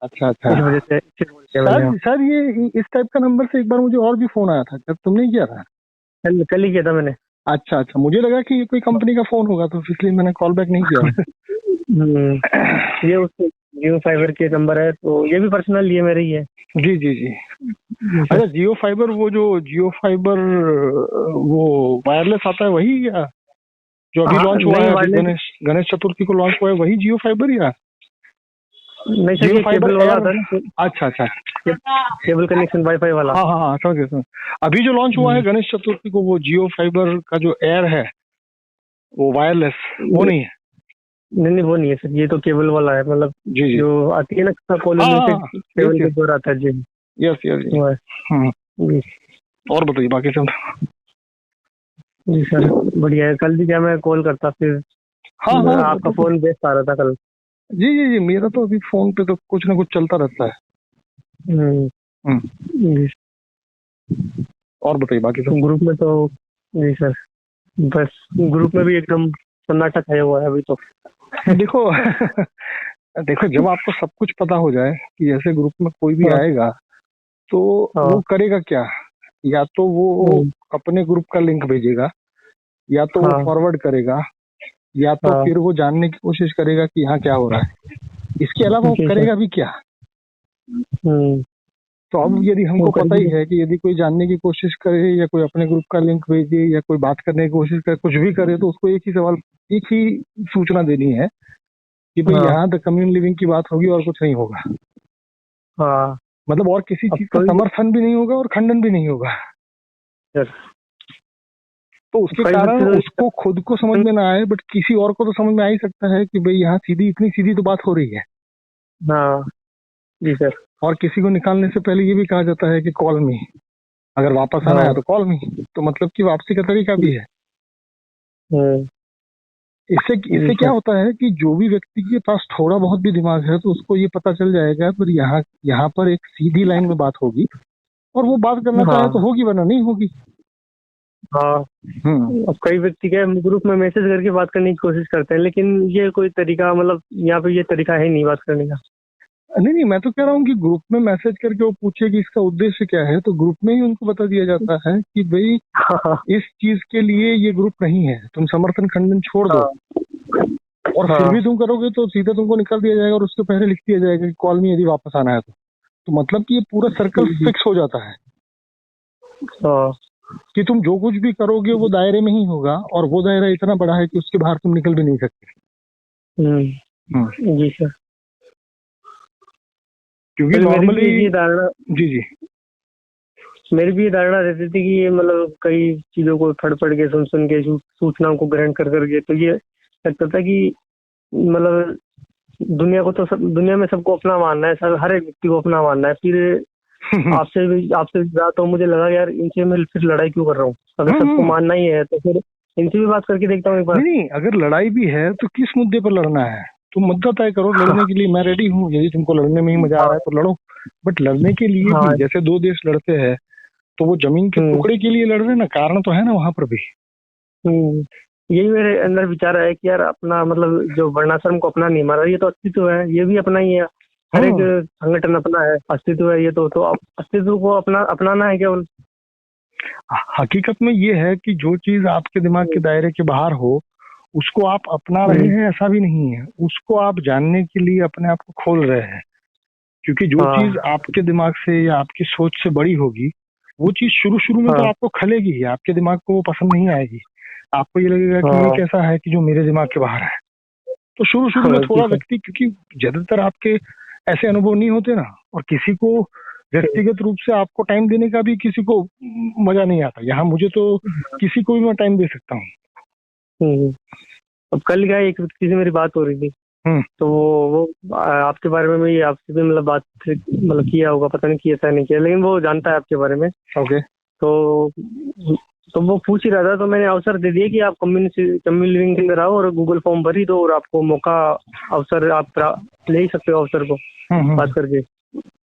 अच्छा अच्छा। इस वजह से फिर बोल दिया मैंने। शायद शायद ये इस टाइप का नंबर से एक बार मुझे और भी फोन आया था, जब तुमने किया था। कल ही किया था मैंने। अच्छा अच्छा, मुझे लगा कि ये कोई कंपनी का फोन होगा, तो इसलिए मैंने कॉल बैक नहीं किया। ये उसके जियो फाइबर के नंबर है, तो ये भी पर्सनल लिए मेरे ही है। जी जी जी। जी सर। अच्छा, जियो फाइबर, वो जो जियो फाइबर वो वायरलेस आता है वही, या जो अभी हाँ लॉन्च हुआ नहीं है, अभी वायरलेस, गणेश गणेश चतुर्थी को लॉन्च हुआ है, वही जियो फाइबर, या नहीं सर जियो ये फाइबर केबल वाला एयर? आता है ना, अच्छा अच्छा। केबल कनेक्शन वाईफाई वाला। हाँ हाँ हाँ, समझ गया समझ। अभी जो लॉन्च हुआ है गणेश चतुर्थी को, वो जियो फाइबर का जो एयर है, वो वायरलेस, वो नहीं है? नहीं नहीं वो नहीं है सर, ये तो केबल वाला है, मतलब जी जी। जो आती है ना हाँ कॉलोनी से हाँ, यस केबल के यस द्वारा आता है जी। यस यस जी। वो है। हम्म। जी। और बताइए बाकी सब। जी सर बढ़िया है। कल भी क्या मैं कॉल करता फिर, हाँ हाँ, वो आपका तो फोन व्यस्त आ रहा था कल। जी जी जी, मेरा तो अभी फोन पे तो कुछ ना कुछ चलता रहता है। हम्म। हम्म। जी। और बताइए बाकी सब। ग्रुप में तो, जी सर, बस ग्रुप में भी एकदम सन्नाटा छाया हुआ है अभी तो। देखो देखो, जब आपको सब कुछ पता हो जाए कि ऐसे ग्रुप में कोई भी हाँ आएगा, तो वो हाँ। करेगा क्या? या तो वो हम्म, अपने ग्रुप का लिंक भेजेगा, या तो वो हाँ फॉरवर्ड करेगा, या तो हाँ। फिर वो जानने की कोशिश करेगा कि यहाँ क्या हो रहा है। इसके अलावा वो जी सर। करेगा भी क्या? हम्म। तो अब यदि वो हमको कर पता भी ही है कि यदि कोई जानने की कोशिश करे, या कोई अपने ग्रुप का लिंक भेजे, या कोई बात करने की कोशिश करे, कुछ भी करे, तो उसको एक ही सवाल, एक ही सूचना देनी है कि भाई हाँ यहाँ द कम्युनल लिविंग की बात होगी और कुछ नहीं होगा। हाँ। मतलब और किसी अब चीज का कभी समर्थन भी नहीं होगा और खंडन भी नहीं होगा। सर, तो उसके कई कारण बच्चे उसको खुद को समझ तो, में ना आए, बट किसी और को तो समझ में आ ही सकता है कि भाई यहाँ सीधी, इतनी सीधी तो बात हो रही है। हाँ जी सर। और किसी को निकालने से पहले ये भी कहा जाता है कि कॉल मी, अगर वापस आना है हाँ। तो कॉल मी। तो मतलब कि वापसी का तरीका भी है। हम्म। इससे जी इससे क्या सर। होता है कि जो भी व्यक्ति के पास थोड़ा बहुत भी दिमाग है, तो उसको ये पता चल जाएगा, पर यहाँ यहाँ पर एक सीधी लाइन में बात होगी, और वो बात करना चाहे तो हाँ होगी, वरना नहीं होगी। हाँ। हम्म। अब कई व्यक्ति क्या है, ग्रुप में मैसेज करके बात करने की कोशिश करते हैं, लेकिन ये कोई तरीका, मतलब यहाँ पे ये तरीका है नहीं बात करने का। नहीं नहीं, मैं तो कह रहा हूँ कि ग्रुप में मैसेज करके वो पूछे कि इसका उद्देश्य क्या है, तो ग्रुप में ही उनको बता दिया जाता है कि भाई हाँ इस चीज के लिए ये ग्रुप नहीं है, तुम समर्थन खंडन छोड़ दो। हाँ और फिर हाँ भी तुम करोगे तो सीधे तुमको निकाल दिया जाएगा, और उसके पहले लिख दिया जाएगा कि कॉल मी यदि वापस आना है तो मतलब कि ये पूरा सर्कल फिक्स हो जाता है हाँ। कि तुम जो कुछ भी करोगे वो दायरे में ही होगा, और वो दायरा इतना बड़ा है कि उसके बाहर तुम निकल भी नहीं सकते। जी सर। क्योंकि फिर मेरी भी नॉर्मली, ये धारणा, जी जी, मेरी भी ये धारणा रहती थी कि ये मतलब कई चीजों को पढ़ के सुन सुन के सूचनाओं को ग्रहण कर करके, तो ये लगता था कि मतलब दुनिया को तो दुनिया में सबको अपना मानना है, सब हर एक व्यक्ति को अपना मानना है। फिर आपसे भी बात, तो मुझे लगा यार इनसे मैं फिर लड़ाई क्यों कर रहा हूँ, अगर सबको हम्म। मानना ही है तो फिर इनसे भी बात करके देखता हूँ एक बार। नहीं नहीं, अगर लड़ाई भी है तो किस मुद्दे पर लड़ना है? तुम मुद्दा तय करो, लड़ने के लिए मैं रेडी हूँ, यदि तुमको लड़ने में ही मजा आ रहा हाँ है तो लड़ो। बट लड़ने के लिए भी, हाँ। जैसे दो देश लड़ते हैं, तो वो जमीन के हम्म टुकड़े के लिए लड़ रहे हैं ना, कारण तो है ना वहां पर भी। हम्म। यही मेरे अंदर विचार है कि यार अपना मतलब जो वर्णाश्रम को अपना नहीं मारा, ये तो अस्तित्व है, ये भी अपना ही है। हर एक हाँ, संगठन अपना है, अस्तित्व है ये तो अस्तित्व को अपनाना है केवल। हकीकत में ये है कि जो चीज आपके दिमाग के दायरे के बाहर हो, उसको आप अपना रहे हम्म, हैं ऐसा भी नहीं है, उसको आप जानने के लिए अपने आप को खोल रहे हैं। क्योंकि जो चीज हाँ आपके दिमाग से या आपकी सोच से बड़ी होगी, वो चीज शुरू शुरू में तो हाँ आपको खलेगी ही, आपके दिमाग को वो पसंद नहीं आएगी। आपको ये लगेगा कि ये हाँ कैसा है कि जो मेरे दिमाग के बाहर है। तो शुरू शुरू में हाँ। थोड़ा ठीक है। व्यक्ति, क्योंकि ज्यादातर आपके ऐसे अनुभव नहीं होते ना, और किसी को व्यक्तिगत रूप से आपको टाइम देने का भी किसी को मजा नहीं आता। यहाँ मुझे तो किसी को भी मैं टाइम दे सकता हूँ। हम्म। अब कल क्या है, एक व्यक्ति से मेरी बात हो रही थी, हम्म। तो वो आपके बारे में भी, आपसे भी मतलब बात मतलब किया होगा, पता नहीं किया था नहीं किया, लेकिन वो जानता है आपके बारे में। ओके। तो वो पूछ ही रहा था, तो मैंने अवसर दे दिया कि आप कम्युनिटी लिविंग के अंदर आओ और गूगल फॉर्म भरी दो, और आपको मौका, अवसर आप ले ही सकते हो अवसर को हम्म बात हम्म करके।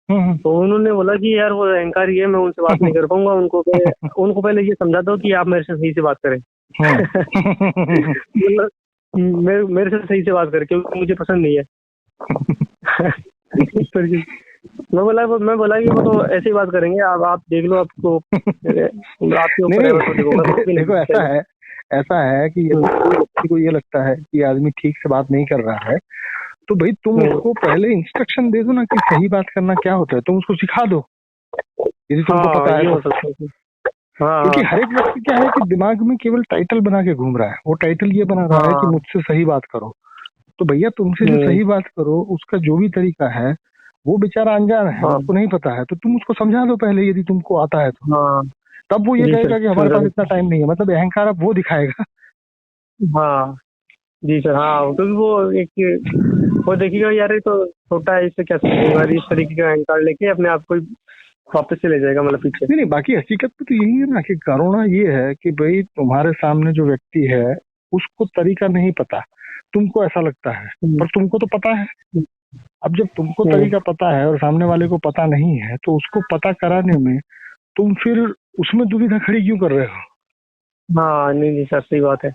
हम्म तो उन्होंने बोला कि यार वो अहंकारी है, मैं उनसे बात नहीं कर पाऊंगा, उनको पहले ये समझा दो कि आप मेरे से सही से बात करें। हम्म। मतलब मेरे से सही से बात करें, क्योंकि मुझे पसंद नहीं है। मैं बोला कि वो तो ऐसे ही बात करेंगे, आप देख लो, आपको आपके नहीं ऊपर है, वो तो देखो, मैं कुछ भी नहीं, नहीं देखो बोलूंगा। ऐसा है कि यदि कोई व्यक्ति को ये लगता है कि आदमी ठीक से बात नहीं कर रहा है, तो भाई तुम उसको पहले इंस्ट्रक्शन दे दो ना कि सही बात करना क्या होता है, तुम उसको सिखा दो यदि तुमको हाँ, पता है ये तो। हो सकता है। हाँ, क्योंकि हाँ, हर एक व्यक्ति क्या है कि दिमाग में केवल टाइटल बना के घूम रहा है, वो टाइटल ये बना रहा है कि हाँ। मुझसे सही बात करो। तो भैया तुमसे जो हम्म, सही बात करो उसका जो भी तरीका है, वो बेचारा अनजान है, हाँ, उसको नहीं पता है, तो तुम उसको समझा दो पहले यदि तुमको आता है तो। हाँ। तब वो ये जी सर, कहेगा कि हमारे पास इतना टाइम नहीं है, मतलब अहंकार अब वो दिखाएगा। हाँ। जी सर, हाँ, क्योंकि वो देखिएगा यार, ये तो छोटा है, इससे क्या सीखेगा, इस तरीके का अहंकार लेके अपने आप को ही वापस से ले जाएगा, मतलब पीछे। नहीं नहीं, बाकी हकीकत में तो यही है ना कि करुणा ये है कि भाई तुम्हारे सामने जो व्यक्ति है उसको तरीका नहीं पता, तुमको ऐसा लगता है, हम्म, पर तुमको तो पता है। अब जब तुमको हम्म, तरीका पता है और सामने वाले को पता नहीं है, तो उसको पता कराने में तुम फिर उसमें दुविधा खड़ी क्यों कर रहे हो? हाँ, नहीं नहीं सर, सही बात है।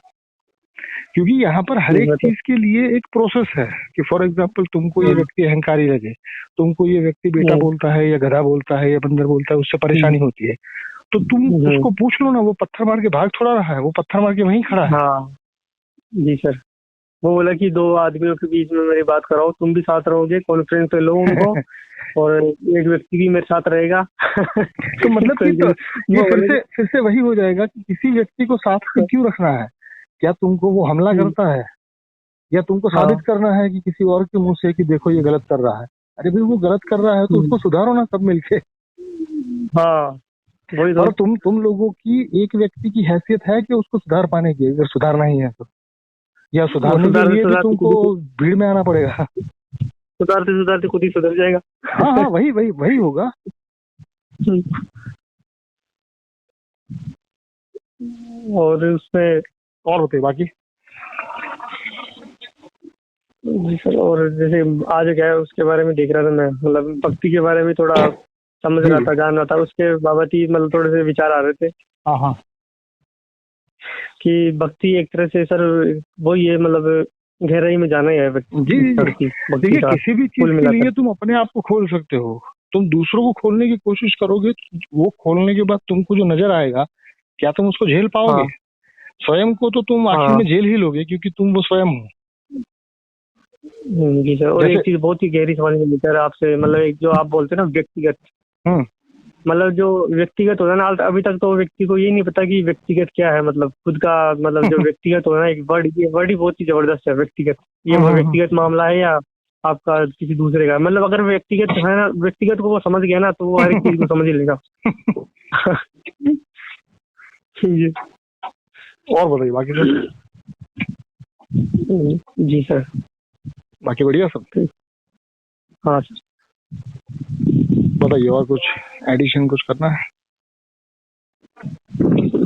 क्योंकि यहाँ पर हर एक इसमें तो चीज के लिए एक प्रोसेस है कि फॉर एग्जाम्पल तुमको ये हम्म, व्यक्ति अहंकारी लगे, तुमको ये व्यक्ति बेटा हम्म, बोलता है या गधा बोलता है या बंदर बोलता है, उससे हम्म, परेशानी होती है, तो तुम हम्म, उसको पूछ लो ना, वो पत्थर मार के भाग थोड़ा रहा है, वो पत्थर मार के वहीं खड़ा है। हाँ। जी सर, वो बोला कि दो आदमियों के बीच में मेरी बात कराओ, तुम भी साथ रहोगे, कॉन्फ्रेंस पे लो उनको, और एक व्यक्ति भी मेरे साथ रहेगा। तो मतलब तो कि तो ये वो बोले कि फिर से वही हो जाएगा कि किसी व्यक्ति को साथ में क्यों रखना है? क्या तुमको वो हमला करता है, या तुमको साबित हाँ, करना है कि किसी और के मुंह से कि देखो ये गलत कर रहा है? अरे भाई वो गलत कर रहा है तो हम्म, उसको सुधारो ना सब मिलके। हाँ, वही तो। और तुम लोगों की एक व्यक्ति की हैसियत है कि उसको सुधार पाने की, अगर सुधारना ही है तो, या वो सुधारने के लिए भी सुधारते तुमको खुद ही भीड़ में आना पड़ेगा। सुधारते खुद ही सुधर जाएगा। हाँ हाँ, वही वही वही होगा। और उसमें और होते बाकी। जी सर, और जैसे आज क्या है उसके बारे में देख रहा था मैं, मतलब भक्ति के बारे में थोड़ा समझ जी रहा जी। था, जान रहा था, उसके बाबत ही मतलब थोड़े से विचार आ रहे थे हाँ हाँ। कि भक्ति एक तरह से सर वही है, मतलब गहराई में जाना ही है जी जी जी। की भक्ति देखिए का, किसी भी चीज कुल के मिलाकर। लिए तुम अपने आप को खोल सकते हो, तुम दूसरों को खोलने की कोशिश करोगे, वो खोलने के बाद तुमको जो नजर आएगा, क्या तुम उसको झेल पाओगे? हाँ, स्वयं को तो तुम आखिर हाँ। में झेल ही लोगे, क्योंकि तुम वो स्वयं हो। जी सर, और जैसे एक चीज बहुत ही गहरी समझ में लेकर आपसे, मतलब एक जो आप बोलते हैं ना व्यक्तिगत, हम्म। मतलब जो व्यक्तिगत होता है ना, अभी तक तो व्यक्ति को ये नहीं पता कि व्यक्तिगत क्या है, मतलब खुद का, मतलब जो व्यक्तिगत होता है ना, एक वर्ड, ये वर्ड ही बहुत ही जबरदस्त है, व्यक्तिगत। ये वो हम्म। व्यक्तिगत मामला है या आपका किसी दूसरे का, मतलब अगर व्यक्तिगत है ना, व्यक्तिगत को वो समझ गया ना, तो वो हर एक चीज को समझ ही लेगा। जी। और बताइए बाकी सब। जी सर। बाकी बढ़िया सब। हाँ सर। बताइए और कुछ एडिशन कुछ करना है?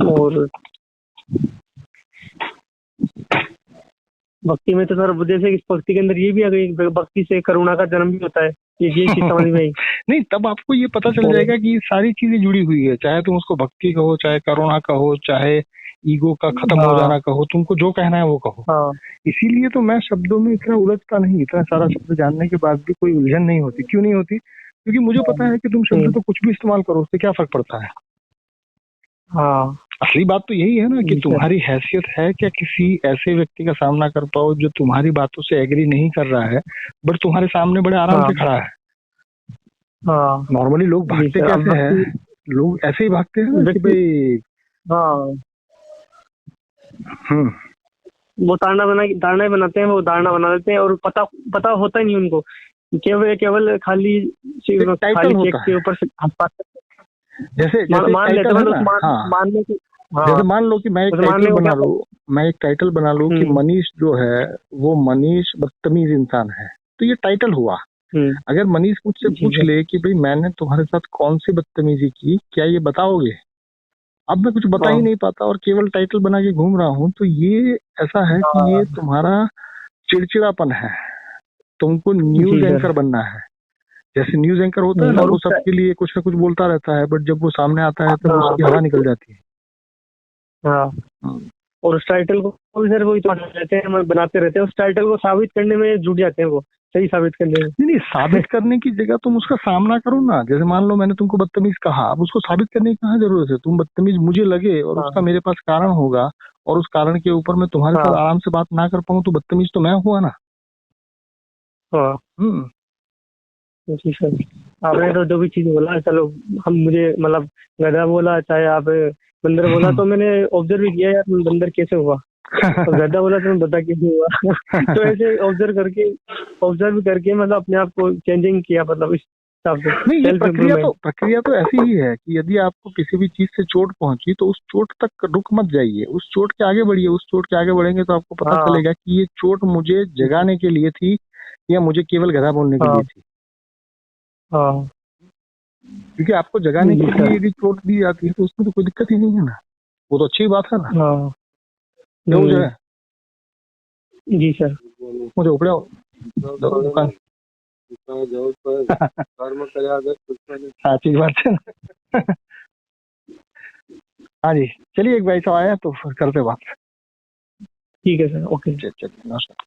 और भक्ति में तो सर जैसे इस भक्ति के अंदर ये भी आ गई, भक्ति से करुणा का जन्म भी होता है, ये चीज समझ में आई। नहीं, तब आपको ये पता चल और जाएगा कि ये सारी चीजें जुड़ी हुई है, चाहे तुम उसको भक्ति कहो, चाहे करुणा कहो, चाहे ईगो का खत्म हो हाँ, जाना कहो, तुमको जो कहना है वो कहो। हाँ, इसीलिए तो मैं शब्दों में इतना उलझता नहीं, इतना सारा शब्द जानने के बाद भी कोई उलझन नहीं होती। क्यों नहीं होती? क्योंकि मुझे पता है कि तुम शब्द हम्म, तो कुछ भी इस्तेमाल करो, उससे क्या फर्क पड़ता है। हाँ। असली बात तो यही है ना कि जी सर। तुम्हारी हैसियत है क्या किसी ऐसे व्यक्ति का सामना कर पाओ जो तुम्हारी बातों से एग्री नहीं कर रहा है, बट तुम्हारे सामने बड़े आराम हाँ, से खड़ा है। हाँ। नॉर्मली लोग जी भागते सर, अब कैसे हैं? भक्ति लोग ऐसे ही भागते हैं ना कि व्यक्ति, भाई। हाँ, हम्म। वो धारणा ही बनाते हैं, वो धारणा बना देते हैं, और पता पता होता ही नहीं उनको, केवल केवल एक टाइटल खाली चेक होता के है, ऊपर से जैसे मान जैसे एक मान लेते टाइटल हैं, है मतलब ना। हाँ, मानने की। हाँ, जैसे मान लो कि मैं एक उस टाइटल मानने को बना क्या लूं, मैं एक टाइटल बना लूं कि हम्म, मनीष जो है वो मनीष बदतमीज इंसान है, तो ये टाइटल हुआ। हम्म। अगर मनीष मुझसे जी पूछ सर। ले कि भाई मैंने तुम्हारे साथ कौन सी बदतमीजी की, क्या ये बताओगे? अब मैं कुछ बता ही हाँ, नहीं पाता और केवल टाइटल बना के घूम रहा हूँ, तो ये ऐसा है कि ये हाँ। तुम्हारा चिड़चिड़ापन है। तुमको जी न्यूज सर। एंकर बनना है। जैसे न्यूज एंकर होता है ना, और वो उसका, सबके लिए कुछ ना कुछ बोलता रहता है, बट जब वो सामने आता है तब हाँ, उसकी हवा निकल जाती है। हाँ। हम्म। और उस टाइटल को भी सर वही तो रहते हैं, बनाते रहते हैं, उस टाइटल को साबित करने में जुट जाते हैं वो, सही साबित करने में। नहीं, साबित करने की जगह तुम उसका सामना करो ना। जैसे मान लो मैंने तुमको बदतमीज कहा, अब उसको साबित करने की कहाँ जरूरत है। तुम बदतमीज मुझे लगे और हाँ उसका मेरे पास कारण होगा, और उस कारण के ऊपर मैं तुम्हारे साथ हाँ आराम से बात ना कर पाऊँ, तो बदतमीज तो मैं हुआ ना। हाँ हम्म। जी सर। आपने तो जो भी चीज बोला, चलो हम मुझे मतलब गधा बोला चाहे आप बंदर बोला, तो मैंने ऑब्जर्व किया यार बंदर कैसे हुआ, और गधा बोला तो मैं बता कैसे हुआ। तो ऐसे ऑब्जर्व करके मतलब अपने आप को चेंजिंग किया, मतलब इस हिसाब से नहीं, ये सेल्फ इम्प्रूवमेंट। प्रक्रिया तो ऐसी ही है कि यदि आपको किसी भी चीज से चोट पहुंची तो उस चोट तक रुक मत जाइए, उस चोट के आगे बढ़िए। उस चोट के आगे बढ़ेंगे तो आपको पता हाँ चलेगा कि ये चोट मुझे जगाने के लिए थी या मुझे केवल गधा बोलने के लिए हाँ थी। हाँ क्योंकि आपको जगाने जी के लिए सर। यदि चोट दी जाती है तो उसमें तो कोई दिक्कत ही नहीं है ना। वो तो अच्छी बात है ना। हाँ क्यों जो है, जी सर। मुझे उपड़े दुकान साची बात है ना। हाँ जी, चलिए एक भाई साहब आया तो फिर करते बात। ठीक है सर, ओके। चलिए नमस्कार।